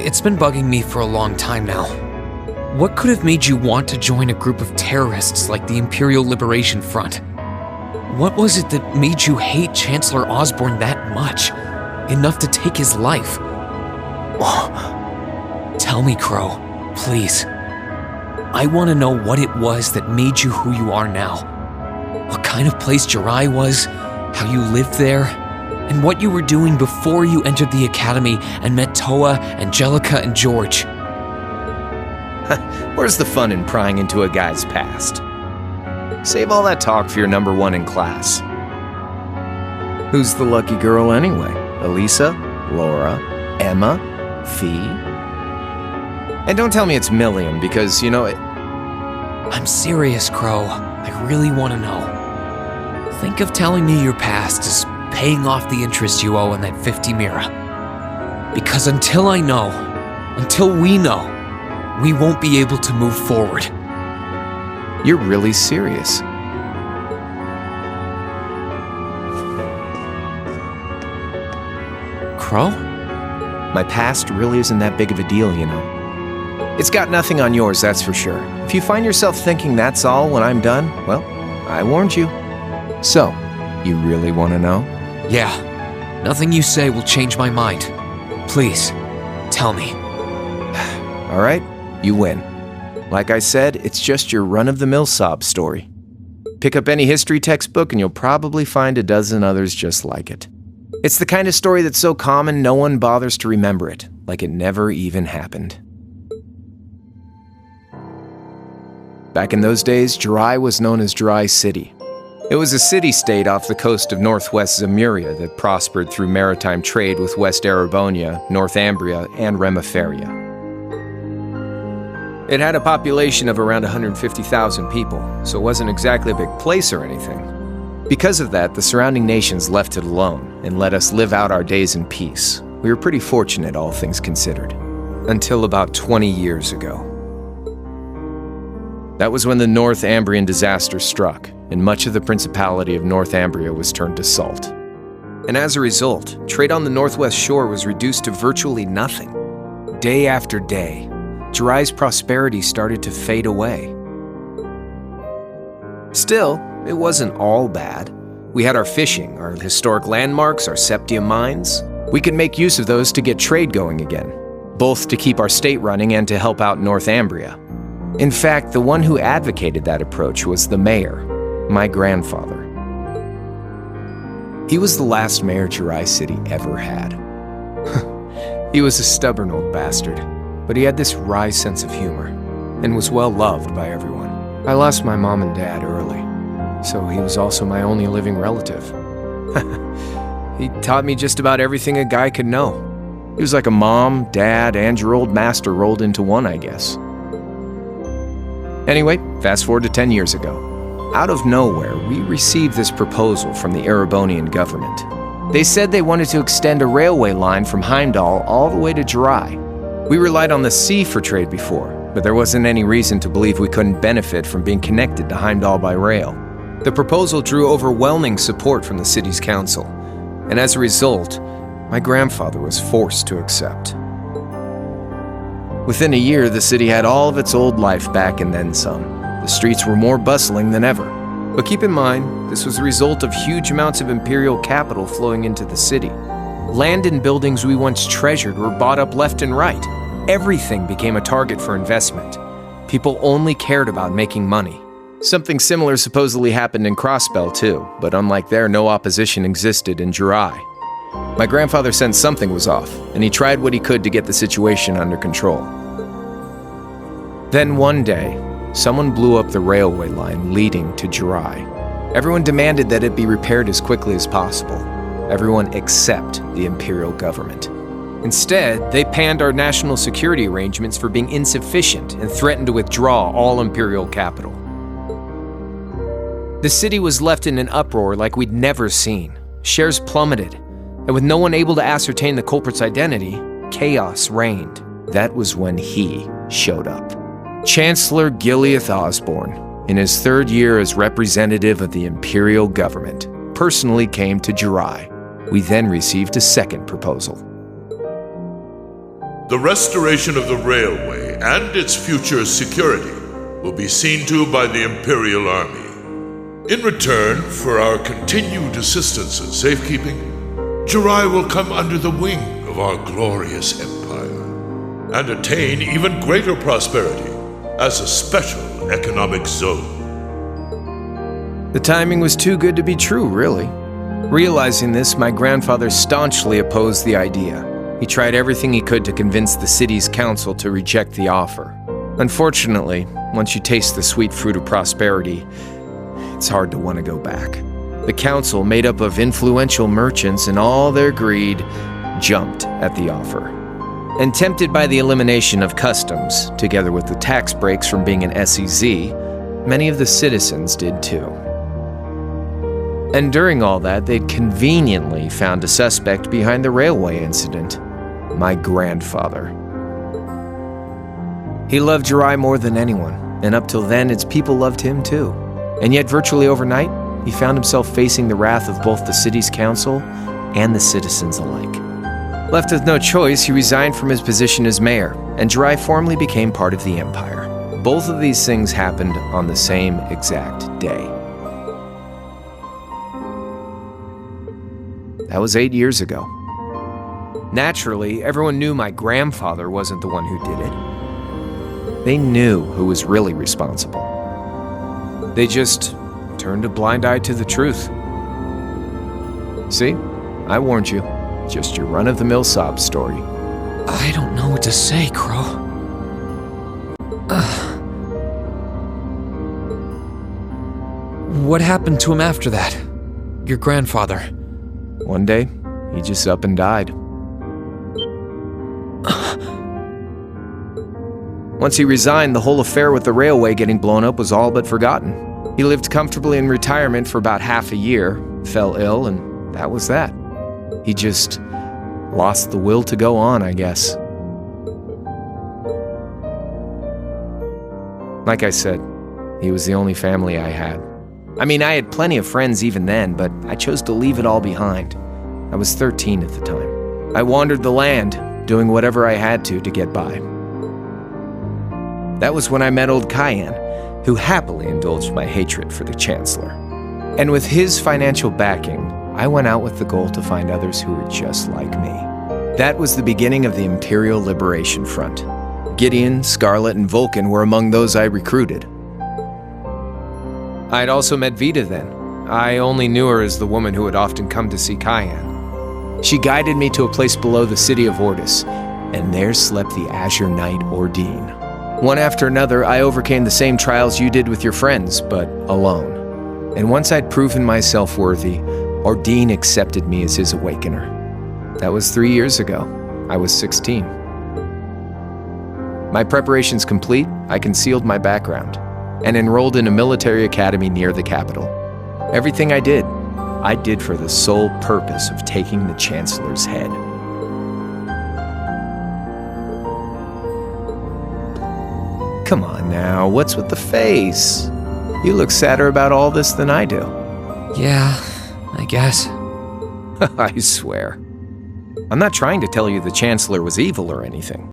it's been bugging me for a long time now. What could have made you want to join a group of terrorists like the Imperial Liberation Front? What was it that made you hate Chancellor Osborne that much? Enough to take his life? Tell me, Crow, please. I want to know what it was that made you who you are now. What kind of place Jirai was, how you lived there, and what you were doing before you entered the academy and met Toa, Angelica, and George. Where's the fun in prying into a guy's past? Save all that talk for your number one in class. Who's the lucky girl anyway? Elisa? Laura? Emma? Fee? And don't tell me it's Milliam, because, you know, I'm serious, Crow. I really want to know. Think of telling me your past as paying off the interest you owe in that 50 Mira. Because until I know, until we know, we won't be able to move forward. You're really serious. Crow? My past really isn't that big of a deal, you know. It's got nothing on yours, that's for sure. If you find yourself thinking that's all when I'm done, well, I warned you. So, you really want to know? Yeah. Nothing you say will change my mind. Please, tell me. All right, you win. Like I said, it's just your run-of-the-mill sob story. Pick up any history textbook and you'll probably find a dozen others just like it. It's the kind of story that's so common no one bothers to remember it, like it never even happened. Back in those days, Jirai was known as Jirai City. It was a city-state off the coast of northwest Zemuria that prospered through maritime trade with West Erebonia, Northumbria, and Remiferia. It had a population of around 150,000 people, so it wasn't exactly a big place or anything. Because of that, the surrounding nations left it alone and let us live out our days in peace. We were pretty fortunate, all things considered. Until about 20 years ago. That was when the Northumbrian disaster struck, and much of the Principality of Northumbria was turned to salt. And as a result, trade on the northwest shore was reduced to virtually nothing. Day after day, Jirai's prosperity started to fade away. Still, it wasn't all bad. We had our fishing, our historic landmarks, our septium mines. We could make use of those to get trade going again, both to keep our state running and to help out Northumbria. In fact, the one who advocated that approach was the mayor, my grandfather. He was the last mayor Jirai City ever had. He was a stubborn old bastard, but he had this wry sense of humor and was well loved by everyone. I lost my mom and dad early, so he was also my only living relative. He taught me just about everything a guy could know. He was like a mom, dad, and your old master rolled into one, I guess. Anyway, fast forward to 10 years ago. Out of nowhere, we received this proposal from the Erebonian government. They said they wanted to extend a railway line from Heimdall all the way to Jirai. We relied on the sea for trade before, but there wasn't any reason to believe we couldn't benefit from being connected to Heimdall by rail. The proposal drew overwhelming support from the city's council, and as a result, my grandfather was forced to accept. Within a year, the city had all of its old life back and then some. The streets were more bustling than ever. But keep in mind, this was a result of huge amounts of imperial capital flowing into the city. Land and buildings we once treasured were bought up left and right. Everything became a target for investment. People only cared about making money. Something similar supposedly happened in Crossbell too, but unlike there, no opposition existed in Jirai. My grandfather sensed something was off, and he tried what he could to get the situation under control. Then one day, someone blew up the railway line leading to Jirai. Everyone demanded that it be repaired as quickly as possible. Everyone except the imperial government. Instead, they panned our national security arrangements for being insufficient and threatened to withdraw all imperial capital. The city was left in an uproar like we'd never seen. Shares plummeted, and with no one able to ascertain the culprit's identity, chaos reigned. That was when he showed up. Chancellor Gileath Osborne, in his third year as representative of the imperial government, personally came to Jirai. We then received a second proposal. The restoration of the railway and its future security will be seen to by the Imperial Army. In return for our continued assistance in safekeeping, Jirai will come under the wing of our glorious empire and attain even greater prosperity as a special economic zone. The timing was too good to be true, really. Realizing this, my grandfather staunchly opposed the idea. He tried everything he could to convince the city's council to reject the offer. Unfortunately, once you taste the sweet fruit of prosperity, it's hard to want to go back. The council, made up of influential merchants and all their greed, jumped at the offer. And tempted by the elimination of customs, together with the tax breaks from being an SEZ, many of the citizens did too. And during all that, they'd conveniently found a suspect behind the railway incident: my grandfather. He loved Jirai more than anyone, and up till then, its people loved him too. And yet, virtually overnight, he found himself facing the wrath of both the city's council and the citizens alike. Left with no choice, he resigned from his position as mayor, and Jirai formally became part of the empire. Both of these things happened on the same exact day. That was 8 years ago. Naturally, everyone knew my grandfather wasn't the one who did it. They knew who was really responsible. They just turned a blind eye to the truth. See? I warned you. Just your run-of-the-mill sob story. I don't know what to say, Crow. What happened to him after that? Your grandfather. One day, he just up and died. Once he resigned, the whole affair with the railway getting blown up was all but forgotten. He lived comfortably in retirement for about half a year, fell ill, and that was that. He just lost the will to go on, I guess. Like I said, he was the only family I had. I mean, I had plenty of friends even then, but I chose to leave it all behind. I was 13 at the time. I wandered the land, doing whatever I had to get by. That was when I met old Cayenne, who happily indulged my hatred for the Chancellor. And with his financial backing, I went out with the goal to find others who were just like me. That was the beginning of the Imperial Liberation Front. Gideon, Scarlet, and Vulcan were among those I recruited. I had also met Vita then. I only knew her as the woman who had often come to see Cayenne. She guided me to a place below the city of Ordis, and there slept the Azure Knight Ordine. One after another, I overcame the same trials you did with your friends, but alone. And once I'd proven myself worthy, Ordine accepted me as his awakener. That was 3 years ago. I was 16. My preparations complete, I concealed my background and enrolled in a military academy near the capital. Everything I did for the sole purpose of taking the Chancellor's head. Come on now, what's with the face? You look sadder about all this than I do. Yeah, I guess. I swear. I'm not trying to tell you the Chancellor was evil or anything.